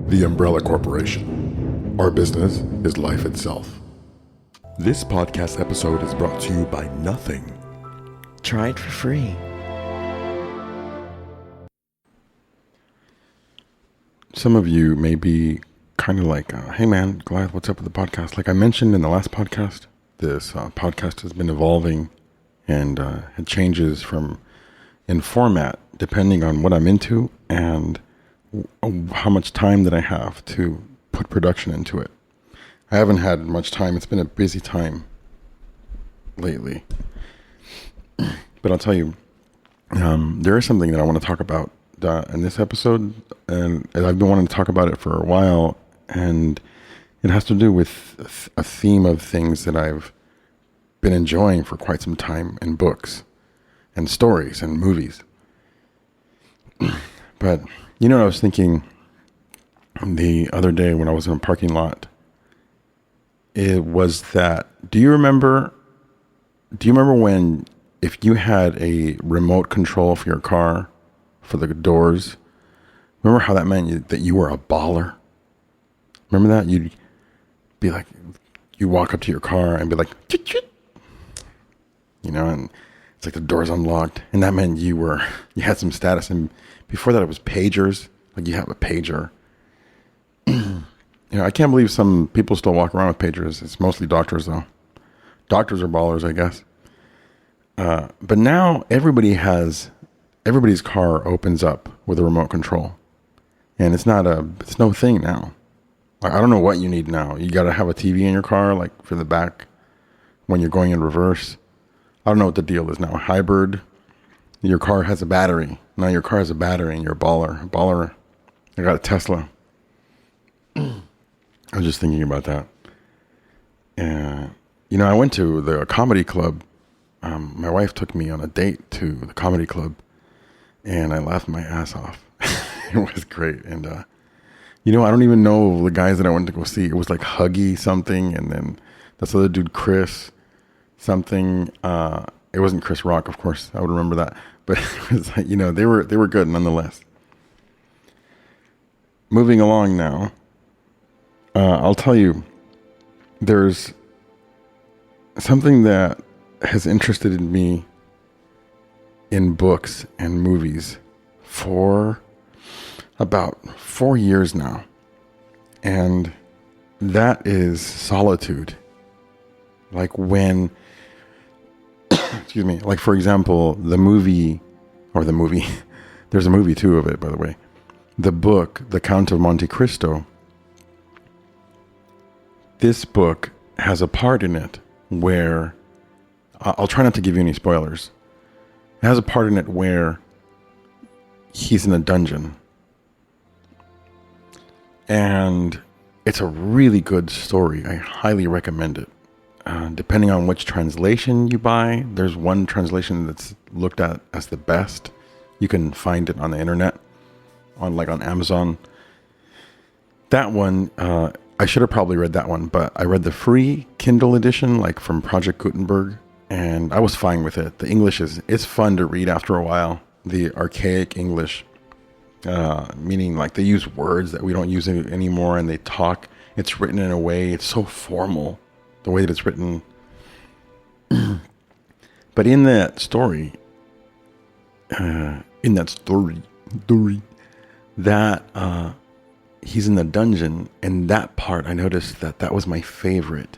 The Umbrella Corporation. Our business is life itself. This podcast episode is brought to you by nothing. Try it for free. Some of you may be kind of like, hey man, Goliath, what's up with the podcast? Like I mentioned in the last podcast, this podcast has been evolving and it changes in format depending on what I'm into and how much time that I have to put production into it. I haven't had much time. It's been a busy time lately. But I'll tell you, there is something that I want to talk about in this episode, and I've been wanting to talk about it for a while, and it has to do with a theme of things that I've been enjoying for quite some time in books and stories and movies. But you know what I was thinking the other day when I was in a parking lot? It was that, do you remember when if you had a remote control for your car, for the doors, remember how that meant that you were a baller? Remember that? You'd be like, you walk up to your car and be like, chit, chit. You know, and it's like the door's unlocked, and that meant you had some status. And before that, it was pagers. Like you have a pager. You know, I can't believe some people still walk around with pagers. It's mostly doctors, though. Doctors are ballers, I guess. But now everybody's car opens up with a remote control, and it's no thing now. I don't know what you need now. You got to have a TV in your car, like for the back when you're going in reverse. I don't know what the deal is now. Hybrid. Your car has a battery. Now your car has a battery, and you're a baller. Baller. I got a Tesla. I was just thinking about that. You know, I went to the comedy club. My wife took me on a date to the comedy club, and I laughed my ass off. It was great. And, you know, I don't even know the guys that I went to go see. It was like Huggy something, and then this other dude, Chris something. It wasn't Chris Rock, of course. I would remember that. But it was like, you know, they were good nonetheless. Moving along now, I'll tell you, there's something that has interested me in books and movies for about 4 years now. And that is solitude. Like when, excuse me, like for example, there's a movie too of it, by the way. The book, The Count of Monte Cristo. This book has a part in it where, I'll try not to give you any spoilers. It has a part in it where he's in a dungeon. And it's a really good story. I highly recommend it. Depending on which translation you buy, there's one translation that's looked at as the best. You can find it on the internet, on Amazon. That one, I should have probably read that one, but I read the free Kindle edition, like from Project Gutenberg, and I was fine with it. The English it's fun to read after a while. The archaic English, meaning like they use words that we don't use anymore, and they talk. It's written in a way, it's so formal, the way that it's written. But in that story, that he's in the dungeon, and that part, I noticed that was my favorite.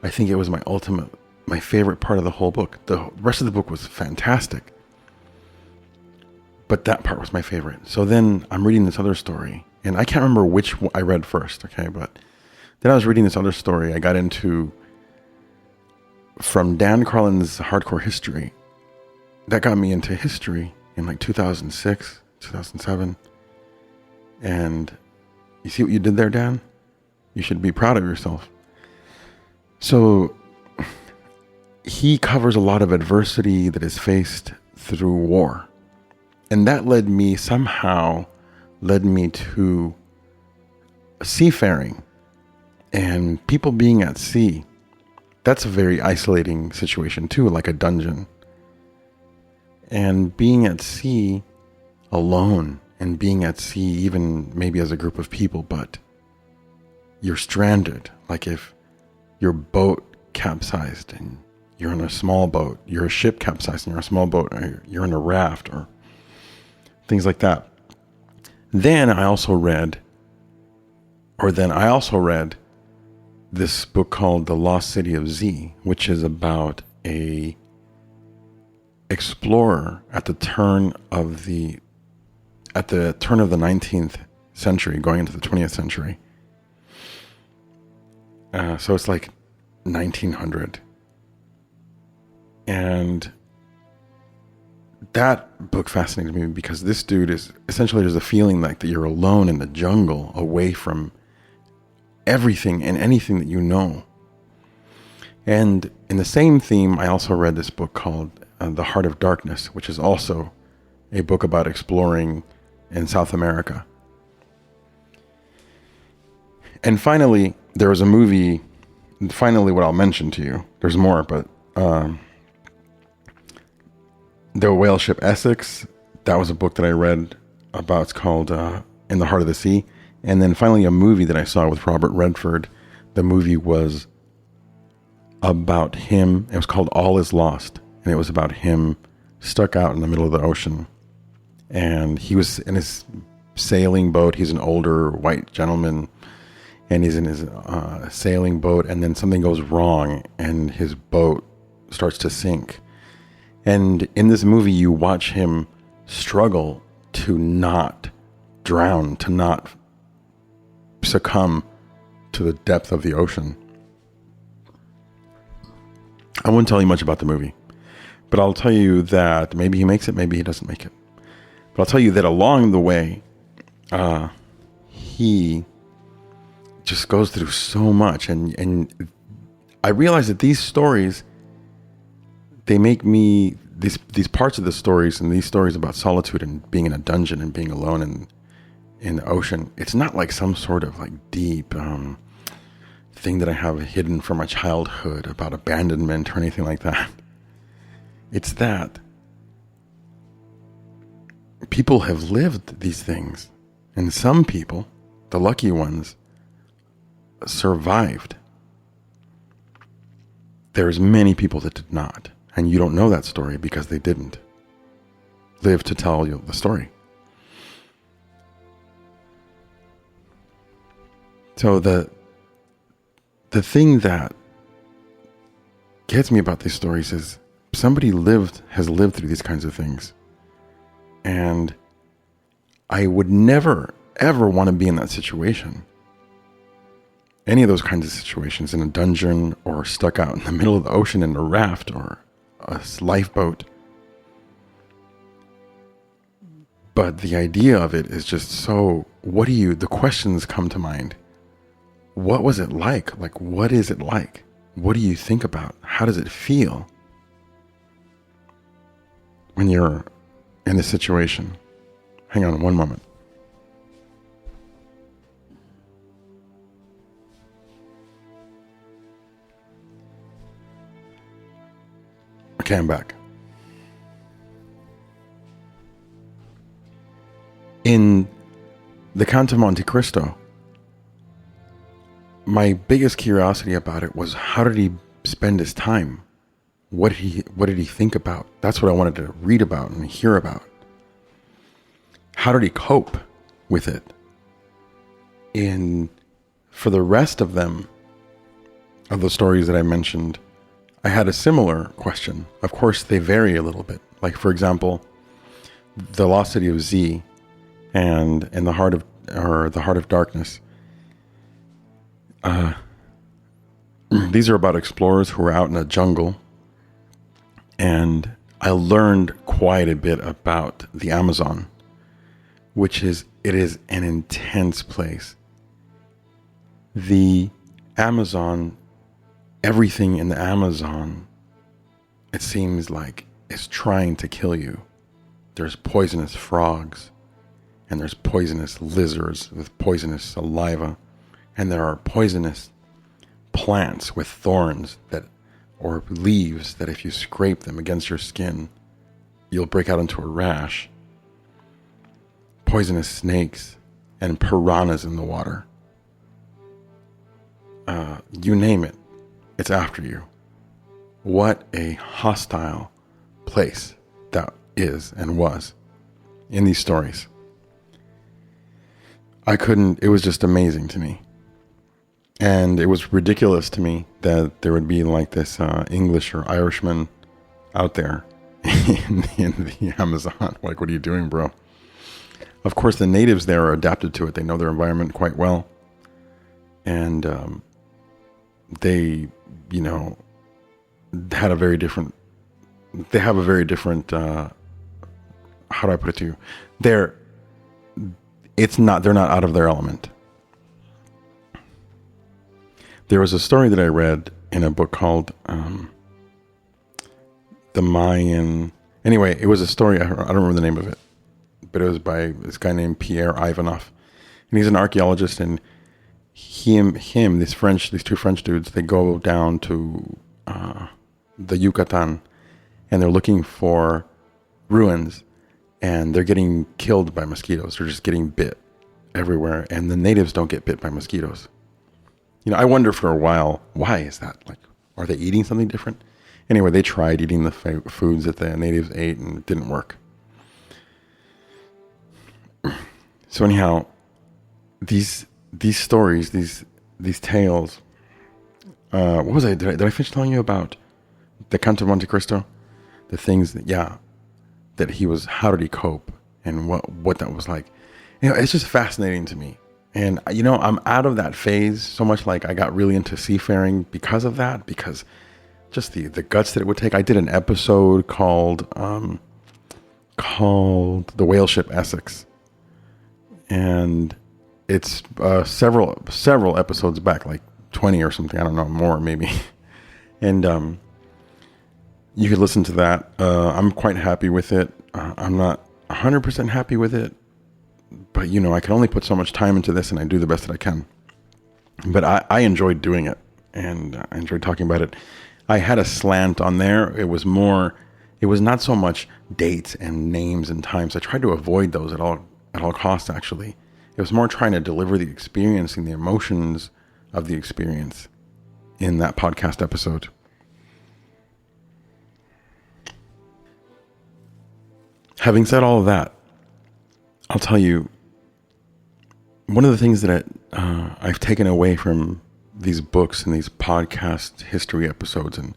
I think it was my favorite part of the whole book. The rest of the book was fantastic, but that part was my favorite. So then I'm reading this other story, and I can't remember which I read first, okay? But then I was reading this other story I got into from Dan Carlin's Hardcore History. That got me into history in like 2006, 2007. And you see what you did there, Dan? You should be proud of yourself. So he covers a lot of adversity that is faced through war. And that led me to seafaring and people being at sea. That's a very isolating situation too, like a dungeon. And being at sea alone and being at sea, even maybe as a group of people, but you're stranded. Like if your boat capsized and you're in a small boat, you're a ship capsized and you're a small boat, or you're in a raft, or things like that. Then I also read this book called The Lost City of Z, which is about a explorer at the turn of the 19th century, going into the 20th century. So it's like 1900. And that book fascinated me because this dude is essentially, there's a feeling like that you're alone in the jungle, away from everything and anything that you know. And in the same theme, I also read this book called The Heart of Darkness, which is also a book about exploring in South America. And finally, there was a movie, what I'll mention to you, there's more, but the whaleship Essex, that was a book that I read about. It's called In the Heart of the Sea. And then finally a movie that I saw with Robert Redford. The movie was about him. It was called All Is Lost. And it was about him stuck out in the middle of the ocean. And he was in his sailing boat. He's an older white gentleman. And he's in his sailing boat. And then something goes wrong and his boat starts to sink. And in this movie, you watch him struggle to not drown, to not succumb to the depth of the ocean. I won't tell you much about the movie, but I'll tell you that maybe he makes it, maybe he doesn't make it. But I'll tell you that along the way, he just goes through so much. And I realize that these stories, they make me, these parts of the stories and these stories about solitude and being in a dungeon and being alone in the ocean, it's not like some sort of like deep thing that I have hidden from my childhood about abandonment or anything like that. It's that people have lived these things, and some people, the lucky ones, survived. There's many people that did not. And you don't know that story because they didn't live to tell you the story. So the thing that gets me about these stories is somebody has lived through these kinds of things. And I would never, ever want to be in that situation. Any of those kinds of situations, in a dungeon or stuck out in the middle of the ocean in a raft or a lifeboat. But the idea of it is just so, the questions come to mind. What was it like? Like, what is it like? What do you think about? How does it feel when you're in this situation? Hang on one moment. Okay, I'm back. In The Count of Monte Cristo, my biggest curiosity about it was, how did he spend his time? What did he think about? That's what I wanted to read about and hear about. How did he cope with it? For the rest of them, of the stories that I mentioned, I had a similar question. Of course, they vary a little bit. Like, for example, The Lost City of Z and The Heart of Darkness. These are about explorers who are out in a jungle. And I learned quite a bit about the Amazon, it is an intense place. The Amazon, everything in the Amazon, it seems like is trying to kill you. There's poisonous frogs, and there's poisonous lizards with poisonous saliva, and there are poisonous plants with thorns or leaves that if you scrape them against your skin, you'll break out into a rash. poisonous snakes and piranhas in the water. You name it, it's after you. What a hostile place that is and was in these stories. It was just amazing to me. And it was ridiculous to me that there would be like this English or Irishman out there in the Amazon. Like, what are you doing, bro? Of course, the natives there are adapted to it. They know their environment quite well. And they, had a very different, they have a very different, how do I put it to you? They're not out of their element. There was a story that I read in a book called The Mayan. Anyway, it was a story, I don't remember the name of it, but it was by this guy named Pierre Ivanov. And he's an archaeologist, and these two French dudes, they go down to the Yucatan, and they're looking for ruins, and they're getting killed by mosquitoes. They're just getting bit everywhere, and the natives don't get bit by mosquitoes. I wonder for a while, why is that? Like, are they eating something different? Anyway, they tried eating the foods that the natives ate, and it didn't work. So anyhow, these stories, these tales. What was I? Did I finish telling you about the Count of Monte Cristo? The things that he was. How did he cope, and what that was like? It's just fascinating to me. And I'm out of that phase so much. Like, I got really into seafaring because of that. Because just the guts that it would take. I did an episode called the whaleship Essex, and it's several episodes back, like 20 or something. I don't know, more maybe. And you could listen to that. I'm quite happy with it. I'm not 100% happy with it, but I can only put so much time into this, and I do the best that I can. But I enjoyed doing it, and I enjoyed talking about it. I had a slant on there. It was not so much dates and names and times. I tried to avoid those at all costs, actually. It was more trying to deliver the experience and the emotions of the experience in that podcast episode. Having said all of that, I'll tell you, one of the things that I've taken away from these books and these podcast history episodes and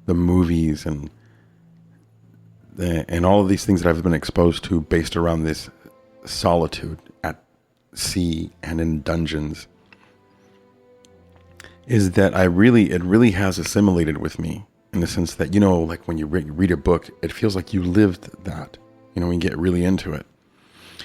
the movies and all of these things that I've been exposed to based around this solitude at sea and in dungeons, is that it really has assimilated with me, in the sense that, like when you read a book, it feels like you lived that, when you get really into it.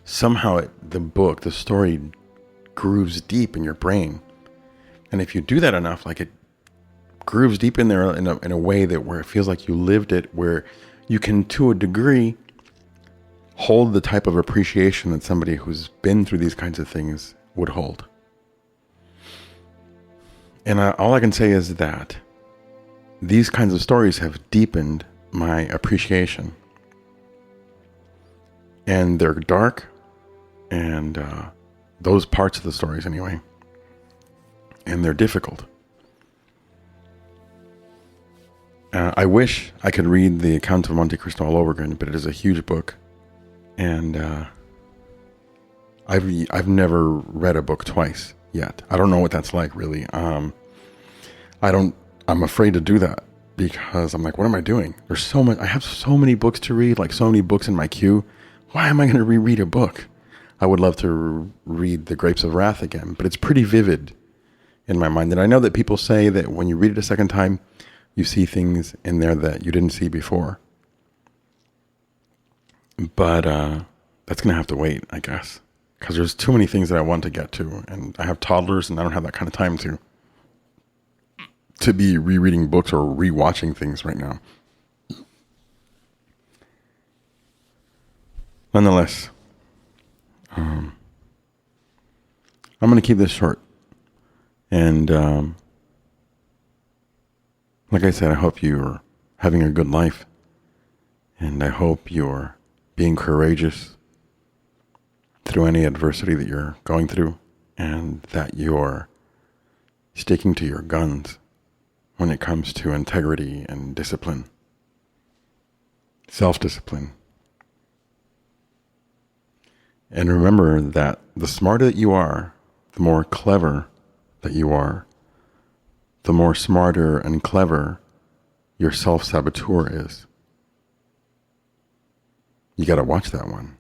Somehow the story grooves deep in your brain. And if you do that enough, like, it grooves deep in there in a way that where it feels like you lived it, where you can, to a degree, hold the type of appreciation that somebody who's been through these kinds of things would hold. And all I can say is that these kinds of stories have deepened my appreciation. And they're dark, and those parts of the stories anyway. And they're difficult. I wish I could read the Count of Monte Cristo all over again, but it is a huge book. And I've never read a book twice yet. I don't know what that's like, really. I'm afraid to do that, because I'm like, what am I doing? There's so much. I have so many books to read, like so many books in my queue. Why am I going to reread a book? I would love to read The Grapes of Wrath again, but it's pretty vivid in my mind. And I know that people say that when you read it a second time, you see things in there that you didn't see before. But that's going to have to wait, I guess, because there's too many things that I want to get to, and I have toddlers, and I don't have that kind of time to be rereading books or rewatching things right now. Nonetheless, I'm going to keep this short. And like I said, I hope you're having a good life. And I hope you're being courageous. through any adversity that you're going through, and that you're sticking to your guns when it comes to integrity and discipline, self-discipline. And remember that the smarter that you are, the more clever that you are, the more smarter and clever your self-saboteur is. You got to watch that one.